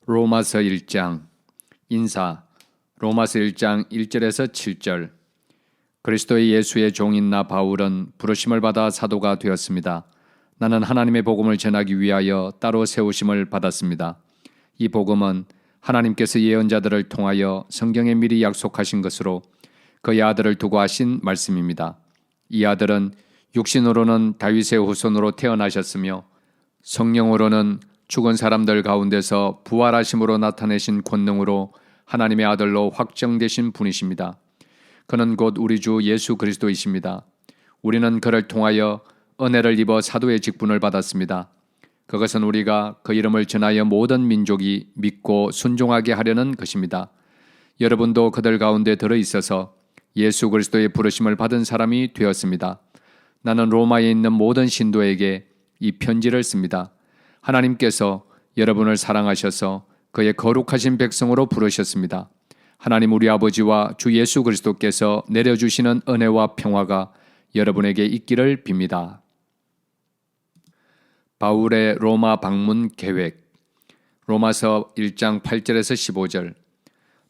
로마서 1장 인사. 로마서 1장 1절에서 7절. 그리스도의 예수의 종인 나 바울은 부르심을 받아 사도가 되었습니다. 나는 하나님의 복음을 전하기 위하여 따로 세우심을 받았습니다. 이 복음은 하나님께서 예언자들을 통하여 성경에 미리 약속하신 것으로 그의 아들을 두고 하신 말씀입니다. 이 아들은 육신으로는 다윗의 후손으로 태어나셨으며 성령으로는 죽은 사람들 가운데서 부활하심으로 나타내신 권능으로 하나님의 아들로 확정되신 분이십니다. 그는 곧 우리 주 예수 그리스도이십니다. 우리는 그를 통하여 은혜를 입어 사도의 직분을 받았습니다. 그것은 우리가 그 이름을 전하여 모든 민족이 믿고 순종하게 하려는 것입니다. 여러분도 그들 가운데 들어있어서 예수 그리스도의 부르심을 받은 사람이 되었습니다. 나는 로마에 있는 모든 신도에게 이 편지를 씁니다. 하나님께서 여러분을 사랑하셔서 그의 거룩하신 백성으로 부르셨습니다. 하나님 우리 아버지와 주 예수 그리스도께서 내려주시는 은혜와 평화가 여러분에게 있기를 빕니다. 바울의 로마 방문 계획. 로마서 1장 8절에서 15절.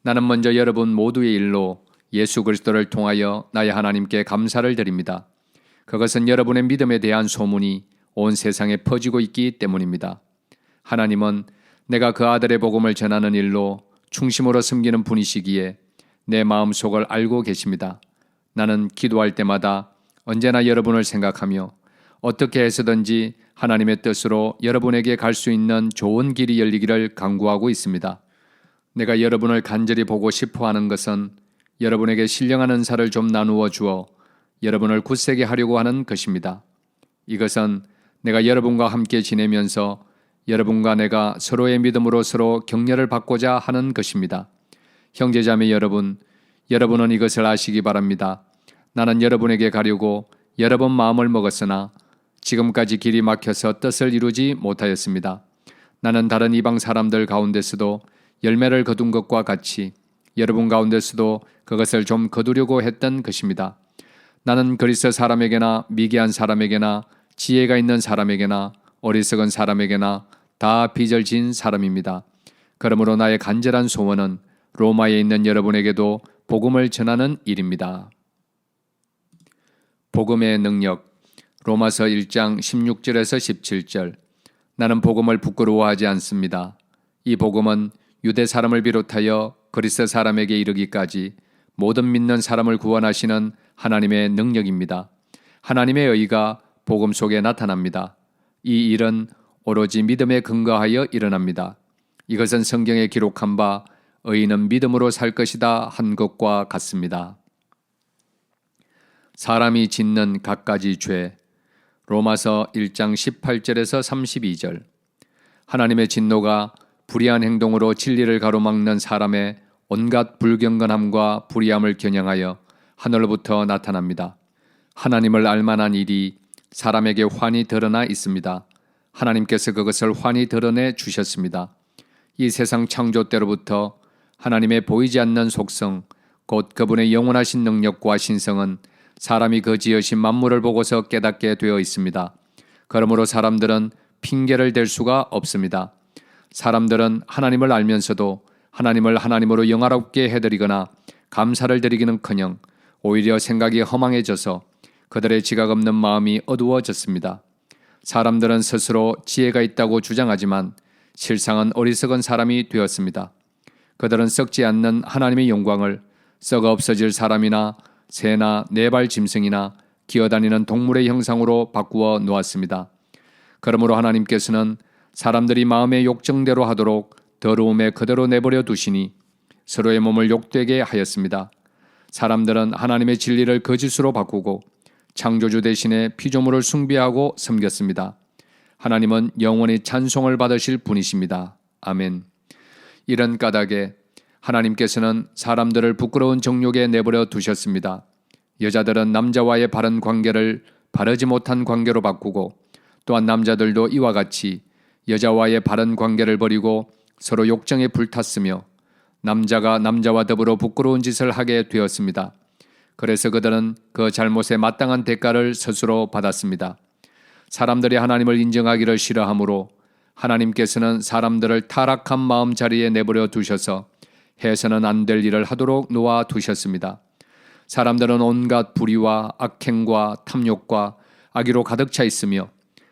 나는 먼저 여러분 모두의 일로 예수 그리스도를 통하여 나의 하나님께 감사를 드립니다. 그것은 여러분의 믿음에 대한 소문이 온 세상에 퍼지고 있기 때문입니다. 하나님은 내가 그 아들의 복음을 전하는 일로 충심으로 섬기는 분이시기에 내 마음속을 알고 계십니다. 나는 기도할 때마다 언제나 여러분을 생각하며 어떻게 해서든지 하나님의 뜻으로 여러분에게 갈 수 있는 좋은 길이 열리기를 간구하고 있습니다. 내가 여러분을 간절히 보고 싶어 하는 것은 여러분에게 신령한 은사를 좀 나누어 주어 여러분을 굳세게 하려고 하는 것입니다. 이것은 내가 여러분과 함께 지내면서 여러분과 내가 서로의 믿음으로 서로 격려를 받고자 하는 것입니다. 형제자매 여러분, 여러분은 이것을 아시기 바랍니다. 나는 여러분에게 가려고 여러 번 마음을 먹었으나 지금까지 길이 막혀서 뜻을 이루지 못하였습니다. 나는 다른 이방 사람들 가운데서도 열매를 거둔 것과 같이 여러분 가운데서도 그것을 좀 거두려고 했던 것입니다. 나는 그리스 사람에게나 미개한 사람에게나 지혜가 있는 사람에게나 어리석은 사람에게나 다 빚을 진 사람입니다. 그러므로 나의 간절한 소원은 로마에 있는 여러분에게도 복음을 전하는 일입니다. 복음의 능력. 로마서 1장 16절에서 17절. 나는 복음을 부끄러워하지 않습니다. 이 복음은 유대 사람을 비롯하여 그리스 사람에게 이르기까지 모든 믿는 사람을 구원하시는 하나님의 능력입니다. 하나님의 의가 복음 속에 나타납니다. 이 일은 오로지 믿음에 근거하여 일어납니다. 이것은 성경에 기록한 바 의인은 믿음으로 살 것이다 한 것과 같습니다. 사람이 짓는 갖가지 죄. 로마서 1장 18절에서 32절. 하나님의 진노가 불의한 행동으로 진리를 가로막는 사람의 온갖 불경건함과 불의함을 겨냥하여 하늘로부터 나타납니다. 하나님을 알만한 일이 사람에게 환히 드러나 있습니다. 하나님께서 그것을 환히 드러내 주셨습니다. 이 세상 창조 때로부터 하나님의 보이지 않는 속성, 곧 그분의 영원하신 능력과 신성은 사람이 그 지으신 만물을 보고서 깨닫게 되어 있습니다. 그러므로 사람들은 핑계를 댈 수가 없습니다. 사람들은 하나님을 알면서도 하나님을 하나님으로 영화롭게 해드리거나 감사를 드리기는커녕 오히려 생각이 허망해져서 그들의 지각 없는 마음이 어두워졌습니다. 사람들은 스스로 지혜가 있다고 주장하지만 실상은 어리석은 사람이 되었습니다. 그들은 썩지 않는 하나님의 영광을 썩어 없어질 사람이나 새나 네발 짐승이나 기어다니는 동물의 형상으로 바꾸어 놓았습니다. 그러므로 하나님께서는 사람들이 마음의 욕정대로 하도록 더러움에 그대로 내버려 두시니 서로의 몸을 욕되게 하였습니다. 사람들은 하나님의 진리를 거짓으로 바꾸고 창조주 대신에 피조물을 숭배하고 섬겼습니다. 하나님은 영원히 찬송을 받으실 분이십니다. 아멘. 이런 까닭에 하나님께서는 사람들을 부끄러운 정욕에 내버려 두셨습니다. 여자들은 남자와의 바른 관계를 바르지 못한 관계로 바꾸고 또한 남자들도 이와 같이 여자와의 바른 관계를 버리고 서로 욕정에 불탔으며 남자가 남자와 더불어 부끄러운 짓을 하게 되었습니다. 그래서 그들은 그 잘못에 마땅한 대가를 스스로 받았습니다. 사람들이 하나님을 인정하기를 싫어하므로 하나님께서는 사람들을 타락한 마음자리에 내버려 두셔서 해서는 안 될 일을 하도록 놓아 두셨습니다. 사람들은 온갖 불의와 악행과 탐욕과 악의로 가득 차 있으며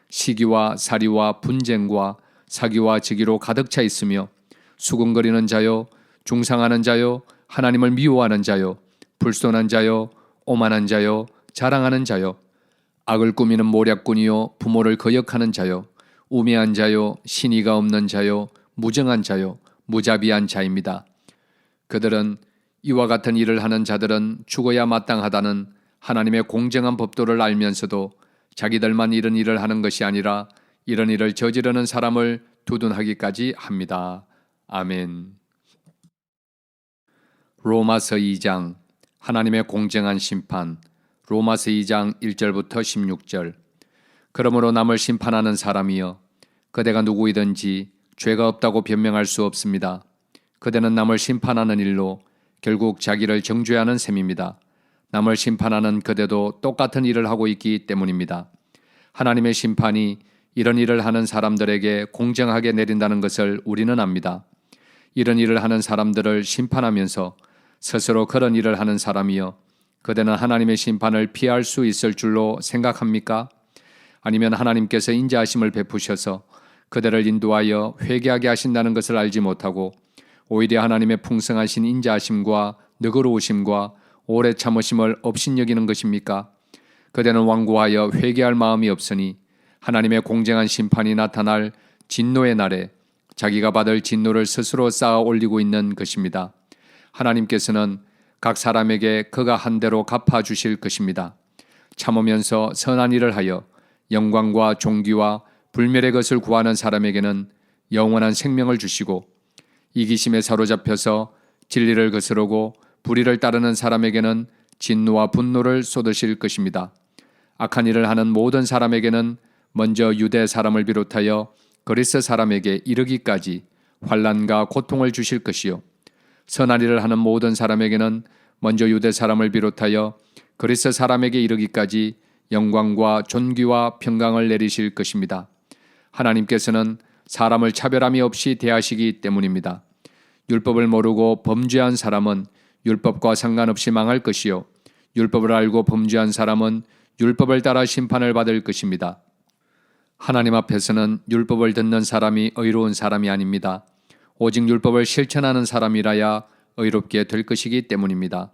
시기와 사리와 분쟁과 사기와 지기로 가득 차 있으며 수군거리는 자요, 중상하는 자요, 하나님을 미워하는 자요, 불손한 자요, 오만한 자요, 자랑하는 자요, 악을 꾸미는 모략꾼이요, 부모를 거역하는 자요, 우매한 자요, 신의가 없는 자요, 무정한 자요, 무자비한 자입니다. 그들은 이와 같은 일을 하는 자들은 죽어야 마땅하다는 하나님의 공정한 법도를 알면서도 자기들만 이런 일을 하는 것이 아니라 이런 일을 저지르는 사람을 두둔하기까지 합니다. 아멘. 로마서 2장 하나님의 공정한 심판. 로마서 2장 1절부터 16절. 그러므로 남을 심판하는 사람이여 그대가 누구이든지 죄가 없다고 변명할 수 없습니다. 그대는 남을 심판하는 일로 결국 자기를 정죄하는 셈입니다. 남을 심판하는 그대도 똑같은 일을 하고 있기 때문입니다. 하나님의 심판이 이런 일을 하는 사람들에게 공정하게 내린다는 것을 우리는 압니다. 이런 일을 하는 사람들을 심판하면서 스스로 그런 일을 하는 사람이여 그대는 하나님의 심판을 피할 수 있을 줄로 생각합니까? 아니면 하나님께서 인자하심을 베푸셔서 그대를 인도하여 회개하게 하신다는 것을 알지 못하고 오히려 하나님의 풍성하신 인자하심과 너그러우심과 오래 참으심을 업신여기는 것입니까? 그대는 완고하여 회개할 마음이 없으니 하나님의 공정한 심판이 나타날 진노의 날에 자기가 받을 진노를 스스로 쌓아 올리고 있는 것입니다. 하나님께서는 각 사람에게 그가 한 대로 갚아 주실 것입니다. 참으면서 선한 일을 하여 영광과 존귀와 불멸의 것을 구하는 사람에게는 영원한 생명을 주시고 이기심에 사로잡혀서 진리를 거스르고 불의를 따르는 사람에게는 진노와 분노를 쏟으실 것입니다. 악한 일을 하는 모든 사람에게는 먼저 유대 사람을 비롯하여 그리스 사람에게 이르기까지 환난과 고통을 주실 것이요 선한 일을 하는 모든 사람에게는 먼저 유대 사람을 비롯하여 그리스 사람에게 이르기까지 영광과 존귀와 평강을 내리실 것입니다. 하나님께서는 사람을 차별함이 없이 대하시기 때문입니다. 율법을 모르고 범죄한 사람은 율법과 상관없이 망할 것이요 율법을 알고 범죄한 사람은 율법을 따라 심판을 받을 것입니다. 하나님 앞에서는 율법을 듣는 사람이 의로운 사람이 아닙니다. 오직 율법을 실천하는 사람이라야 의롭게 될 것이기 때문입니다.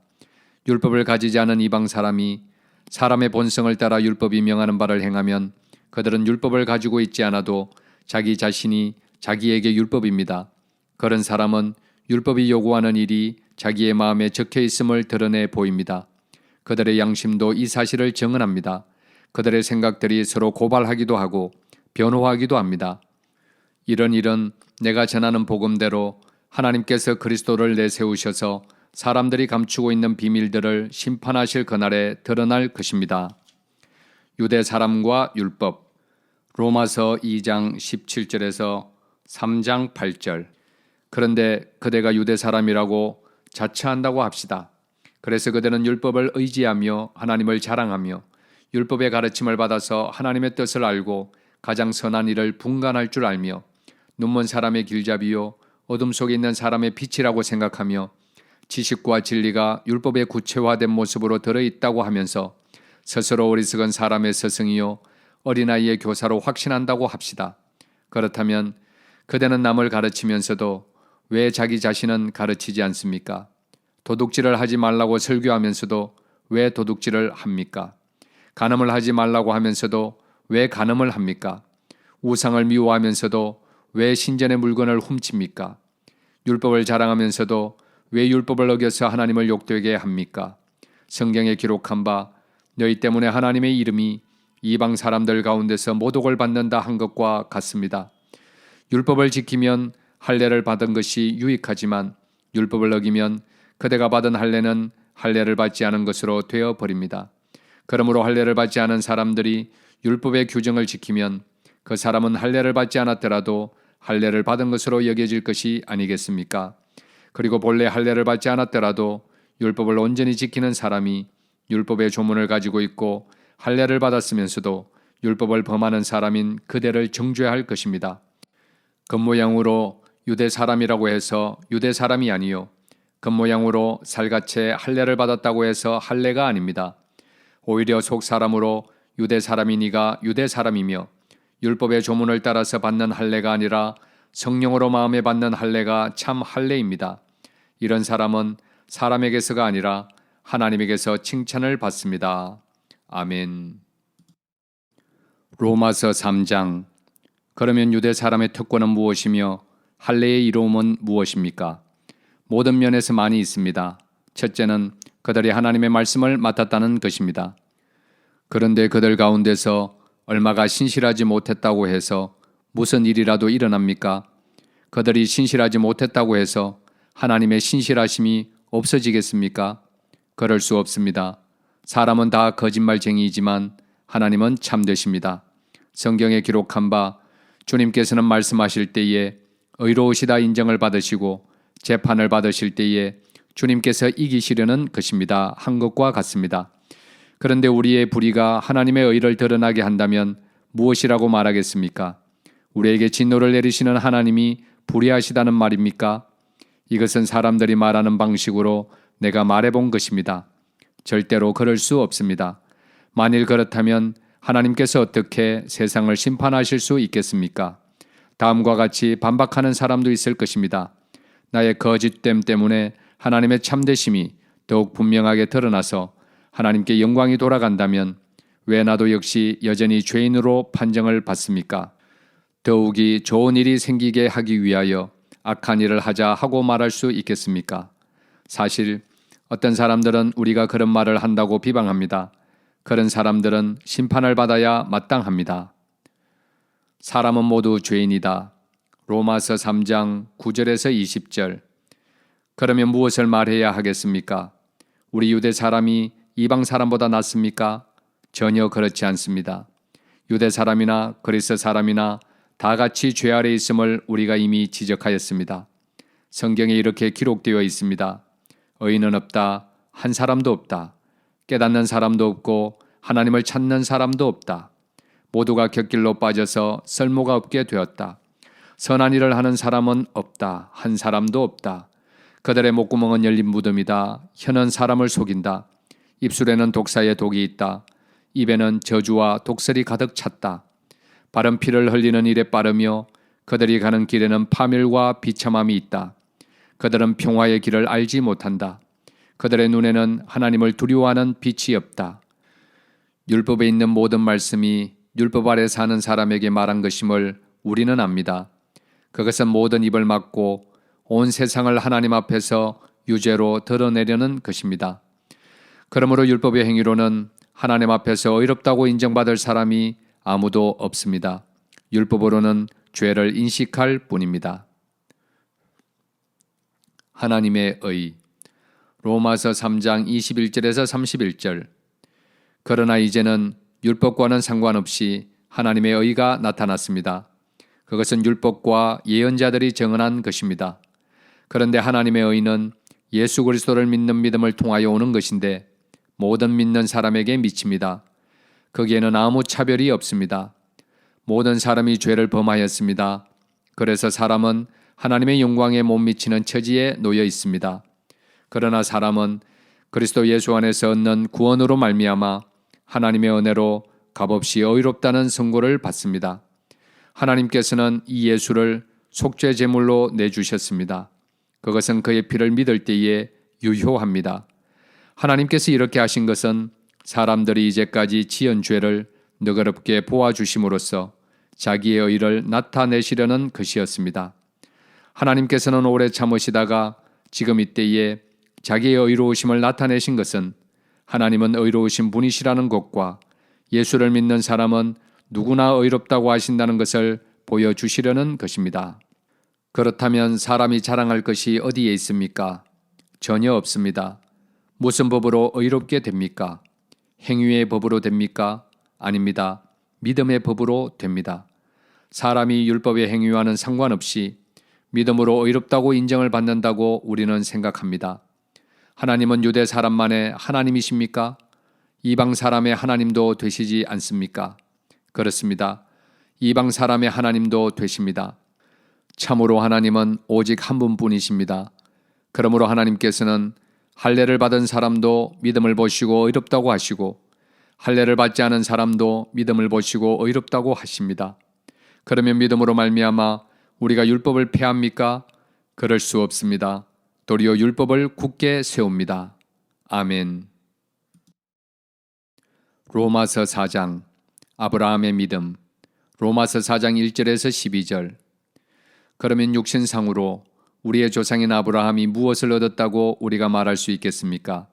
율법을 가지지 않은 이방 사람이 사람의 본성을 따라 율법이 명하는 바를 행하면 그들은 율법을 가지고 있지 않아도 자기 자신이 자기에게 율법입니다. 그런 사람은 율법이 요구하는 일이 자기의 마음에 적혀 있음을 드러내 보입니다. 그들의 양심도 이 사실을 증언합니다. 그들의 생각들이 서로 고발하기도 하고 변호하기도 합니다. 이런 일은 내가 전하는 복음대로 하나님께서 그리스도를 내세우셔서 사람들이 감추고 있는 비밀들을 심판하실 그날에 드러날 것입니다. 유대 사람과 율법. 로마서 2장 17절에서 3장 8절. 그런데 그대가 유대 사람이라고 자처한다고 합시다. 그래서 그대는 율법을 의지하며 하나님을 자랑하며 율법의 가르침을 받아서 하나님의 뜻을 알고 가장 선한 일을 분간할 줄 알며 눈먼 사람의 길잡이요 어둠 속에 있는 사람의 빛이라고 생각하며 지식과 진리가 율법의 구체화된 모습으로 들어있다고 하면서 스스로 어리석은 사람의 스승이요 어린아이의 교사로 확신한다고 합시다. 그렇다면 그대는 남을 가르치면서도 왜 자기 자신은 가르치지 않습니까? 도둑질을 하지 말라고 설교하면서도 왜 도둑질을 합니까? 간음을 하지 말라고 하면서도 왜 간음을 합니까? 우상을 미워하면서도 왜 신전의 물건을 훔칩니까? 율법을 자랑하면서도 왜 율법을 어겨서 하나님을 욕되게 합니까? 성경에 기록한 바 너희 때문에 하나님의 이름이 이방 사람들 가운데서 모독을 받는다 한 것과 같습니다. 율법을 지키면 할례를 받은 것이 유익하지만 율법을 어기면 그대가 받은 할례는 할례를 받지 않은 것으로 되어 버립니다. 그러므로 할례를 받지 않은 사람들이 율법의 규정을 지키면 그 사람은 할례를 받지 않았더라도 할례를 받은 것으로 여겨질 것이 아니겠습니까? 그리고 본래 할례를 받지 않았더라도 율법을 온전히 지키는 사람이 율법의 조문을 가지고 있고 할례를 받았으면서도 율법을 범하는 사람인 그대를 정죄할 것입니다. 겉모양으로 유대 사람이라고 해서 유대 사람이 아니요 겉모양으로 살갗에 할례를 받았다고 해서 할례가 아닙니다. 오히려 속 사람으로 유대 사람이니가 유대 사람이며 율법의 조문을 따라서 받는 할례가 아니라 성령으로 마음에 받는 할례가 참 할례입니다. 이런 사람은 사람에게서가 아니라 하나님에게서 칭찬을 받습니다. 아멘. 로마서 3장. 그러면 유대 사람의 특권은 무엇이며 할례의 이로움은 무엇입니까? 모든 면에서 많이 있습니다. 첫째는 그들이 하나님의 말씀을 맡았다는 것입니다. 그런데 그들 가운데서 얼마가 신실하지 못했다고 해서 무슨 일이라도 일어납니까? 그들이 신실하지 못했다고 해서 하나님의 신실하심이 없어지겠습니까? 그럴 수 없습니다. 사람은 다 거짓말쟁이이지만 하나님은 참되십니다. 성경에 기록한 바 주님께서는 말씀하실 때에 의로우시다 인정을 받으시고 재판을 받으실 때에 주님께서 이기시려는 것입니다. 한 것과 같습니다. 그런데 우리의 불의가 하나님의 의를 드러나게 한다면 무엇이라고 말하겠습니까? 우리에게 진노를 내리시는 하나님이 불의하시다는 말입니까? 이것은 사람들이 말하는 방식으로 내가 말해본 것입니다. 절대로 그럴 수 없습니다. 만일 그렇다면 하나님께서 어떻게 세상을 심판하실 수 있겠습니까? 다음과 같이 반박하는 사람도 있을 것입니다. 나의 거짓됨 때문에 하나님의 참되심이 더욱 분명하게 드러나서 하나님께 영광이 돌아간다면 왜 나도 역시 여전히 죄인으로 판정을 받습니까? 더욱이 좋은 일이 생기게 하기 위하여 악한 일을 하자 하고 말할 수 있겠습니까? 사실 어떤 사람들은 우리가 그런 말을 한다고 비방합니다. 그런 사람들은 심판을 받아야 마땅합니다. 사람은 모두 죄인이다. 로마서 3장 9절에서 20절. 그러면 무엇을 말해야 하겠습니까? 우리 유대 사람이 이방 사람보다 낫습니까? 전혀 그렇지 않습니다. 유대 사람이나 그리스 사람이나 다 같이 죄 아래 있음을 우리가 이미 지적하였습니다. 성경에 이렇게 기록되어 있습니다. 의인은 없다. 한 사람도 없다. 깨닫는 사람도 없고 하나님을 찾는 사람도 없다. 모두가 곁길로 빠져서 쓸모가 없게 되었다. 선한 일을 하는 사람은 없다. 한 사람도 없다. 그들의 목구멍은 열린 무덤이다. 혀는 사람을 속인다. 입술에는 독사의 독이 있다. 입에는 저주와 독설이 가득 찼다. 바른 피를 흘리는 일에 빠르며 그들이 가는 길에는 파멸과 비참함이 있다. 그들은 평화의 길을 알지 못한다. 그들의 눈에는 하나님을 두려워하는 빛이 없다. 율법에 있는 모든 말씀이 율법 아래 사는 사람에게 말한 것임을 우리는 압니다. 그것은 모든 입을 막고 온 세상을 하나님 앞에서 유죄로 드러내려는 것입니다. 그러므로 율법의 행위로는 하나님 앞에서 의롭다고 인정받을 사람이 아무도 없습니다. 율법으로는 죄를 인식할 뿐입니다. 하나님의 의. 로마서 3장 21절에서 31절. 그러나 이제는 율법과는 상관없이 하나님의 의가 나타났습니다. 그것은 율법과 예언자들이 정언한 것입니다. 그런데 하나님의 의는 예수 그리스도를 믿는 믿음을 통하여 오는 것인데 모든 믿는 사람에게 미칩니다. 거기에는 아무 차별이 없습니다. 모든 사람이 죄를 범하였습니다. 그래서 사람은 하나님의 영광에 못 미치는 처지에 놓여 있습니다. 그러나 사람은 그리스도 예수 안에서 얻는 구원으로 말미암아 하나님의 은혜로 값없이 의롭다는 선고를 받습니다. 하나님께서는 이 예수를 속죄 제물로 내주셨습니다. 그것은 그의 피를 믿을 때에 유효합니다. 하나님께서 이렇게 하신 것은 사람들이 이제까지 지은 죄를 너그럽게 보아주심으로써 자기의 의를 나타내시려는 것이었습니다. 하나님께서는 오래 참으시다가 지금 이때에 자기의 의로우심을 나타내신 것은 하나님은 의로우신 분이시라는 것과 예수를 믿는 사람은 누구나 의롭다고 하신다는 것을 보여주시려는 것입니다. 그렇다면 사람이 자랑할 것이 어디에 있습니까? 전혀 없습니다. 무슨 법으로 의롭게 됩니까? 행위의 법으로 됩니까? 아닙니다. 믿음의 법으로 됩니다. 사람이 율법의 행위와는 상관없이 믿음으로 의롭다고 인정을 받는다고 우리는 생각합니다. 하나님은 유대 사람만의 하나님이십니까? 이방 사람의 하나님도 되시지 않습니까? 그렇습니다. 이방 사람의 하나님도 되십니다. 참으로 하나님은 오직 한 분뿐이십니다. 그러므로 하나님께서는 할례를 받은 사람도 믿음을 보시고 의롭다고 하시고 할례를 받지 않은 사람도 믿음을 보시고 의롭다고 하십니다. 그러면 믿음으로 말미암아 우리가 율법을 폐합니까? 그럴 수 없습니다. 도리어 율법을 굳게 세웁니다. 아멘. 로마서 4장 아브라함의 믿음. 로마서 4장 1절에서 12절. 그러면 육신상으로 우리의 조상인 아브라함이 무엇을 얻었다고 우리가 말할 수 있겠습니까?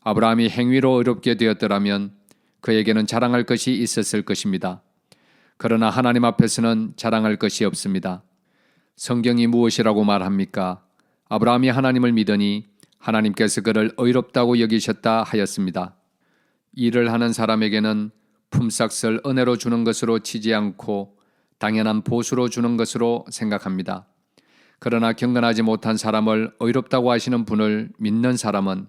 아브라함이 행위로 의롭게 되었더라면 그에게는 자랑할 것이 있었을 것입니다. 그러나 하나님 앞에서는 자랑할 것이 없습니다. 성경이 무엇이라고 말합니까? 아브라함이 하나님을 믿으니 하나님께서 그를 의롭다고 여기셨다 하였습니다. 일을 하는 사람에게는 품삯을 은혜로 주는 것으로 치지 않고 당연한 보수로 주는 것으로 생각합니다. 그러나 경건하지 못한 사람을 의롭다고 하시는 분을 믿는 사람은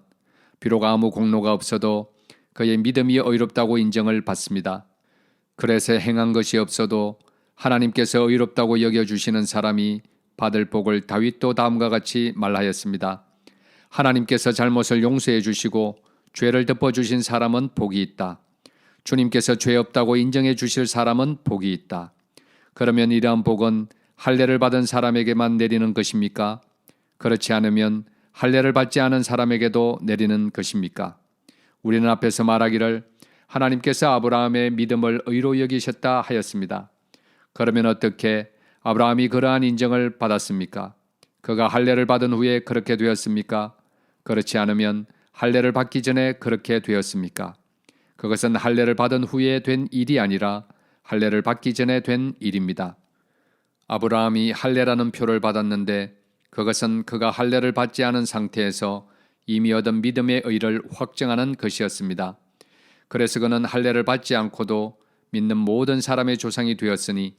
비록 아무 공로가 없어도 그의 믿음이 의롭다고 인정을 받습니다. 그래서 행한 것이 없어도 하나님께서 의롭다고 여겨주시는 사람이 받을 복을 다윗도 다음과 같이 말하였습니다. 하나님께서 잘못을 용서해 주시고 죄를 덮어주신 사람은 복이 있다. 주님께서 죄 없다고 인정해 주실 사람은 복이 있다. 그러면 이러한 복은 할례를 받은 사람에게만 내리는 것입니까? 그렇지 않으면 할례를 받지 않은 사람에게도 내리는 것입니까? 우리는 앞에서 말하기를 하나님께서 아브라함의 믿음을 의로 여기셨다 하였습니다. 그러면 어떻게 아브라함이 그러한 인정을 받았습니까? 그가 할례를 받은 후에 그렇게 되었습니까? 그렇지 않으면 할례를 받기 전에 그렇게 되었습니까? 그것은 할례를 받은 후에 된 일이 아니라 할례를 받기 전에 된 일입니다. 아브라함이 할례라는 표를 받았는데 그것은 그가 할례를 받지 않은 상태에서 이미 얻은 믿음의 의를 확정하는 것이었습니다. 그래서 그는 할례를 받지 않고도 믿는 모든 사람의 조상이 되었으니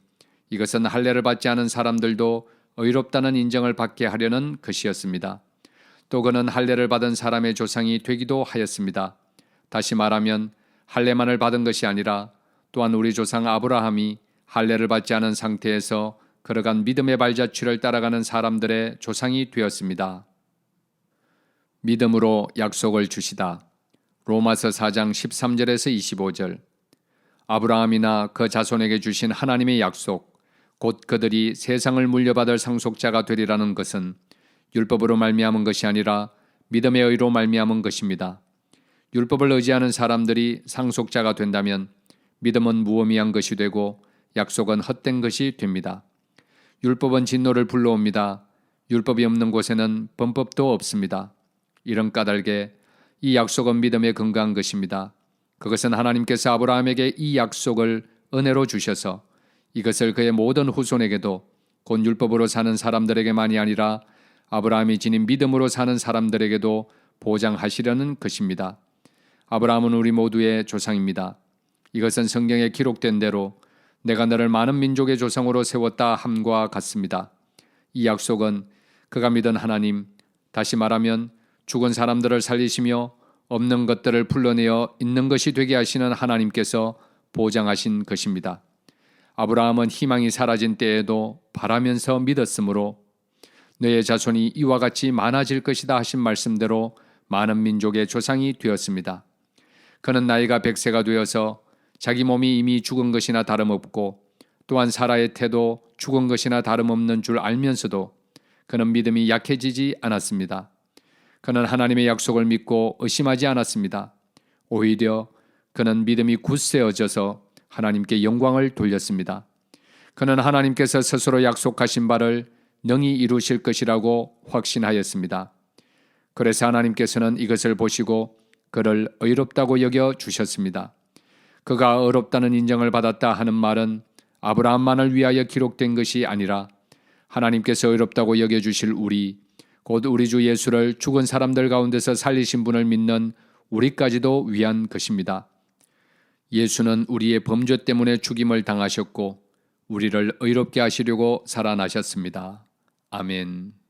이것은 할례를 받지 않은 사람들도 의롭다는 인정을 받게 하려는 것이었습니다. 또 그는 할례를 받은 사람의 조상이 되기도 하였습니다. 다시 말하면 할례만을 받은 것이 아니라 또한 우리 조상 아브라함이 할례를 받지 않은 상태에서 걸어간 믿음의 발자취를 따라가는 사람들의 조상이 되었습니다. 믿음으로 약속을 주시다. 로마서 4장 13절에서 25절. 아브라함이나 그 자손에게 주신 하나님의 약속, 곧 그들이 세상을 물려받을 상속자가 되리라는 것은 율법으로 말미암은 것이 아니라 믿음의 의로 말미암은 것입니다. 율법을 의지하는 사람들이 상속자가 된다면 믿음은 무의미한 것이 되고 약속은 헛된 것이 됩니다. 율법은 진노를 불러옵니다. 율법이 없는 곳에는 범법도 없습니다. 이런 까닭에 이 약속은 믿음에 근거한 것입니다. 그것은 하나님께서 아브라함에게 이 약속을 은혜로 주셔서 이것을 그의 모든 후손에게도 곧 율법으로 사는 사람들에게만이 아니라 아브라함이 지닌 믿음으로 사는 사람들에게도 보장하시려는 것입니다. 아브라함은 우리 모두의 조상입니다. 이것은 성경에 기록된 대로 내가 너를 많은 민족의 조상으로 세웠다 함과 같습니다. 이 약속은 그가 믿은 하나님, 다시 말하면 죽은 사람들을 살리시며 없는 것들을 불러내어 있는 것이 되게 하시는 하나님께서 보장하신 것입니다. 아브라함은 희망이 사라진 때에도 바라면서 믿었으므로 너의 자손이 이와 같이 많아질 것이다 하신 말씀대로 많은 민족의 조상이 되었습니다. 그는 나이가 100세가 되어서 자기 몸이 이미 죽은 것이나 다름없고 또한 사라의 태도 죽은 것이나 다름없는 줄 알면서도 그는 믿음이 약해지지 않았습니다. 그는 하나님의 약속을 믿고 의심하지 않았습니다. 오히려 그는 믿음이 굳세어져서 하나님께 영광을 돌렸습니다. 그는 하나님께서 스스로 약속하신 바를 능히 이루실 것이라고 확신하였습니다. 그래서 하나님께서는 이것을 보시고 그를 의롭다고 여겨 주셨습니다. 그가 의롭다는 인정을 받았다 하는 말은 아브라함만을 위하여 기록된 것이 아니라 하나님께서 의롭다고 여겨주실 우리, 곧 우리 주 예수를 죽은 사람들 가운데서 살리신 분을 믿는 우리까지도 위한 것입니다. 예수는 우리의 범죄 때문에 죽임을 당하셨고 우리를 의롭게 하시려고 살아나셨습니다. 아멘.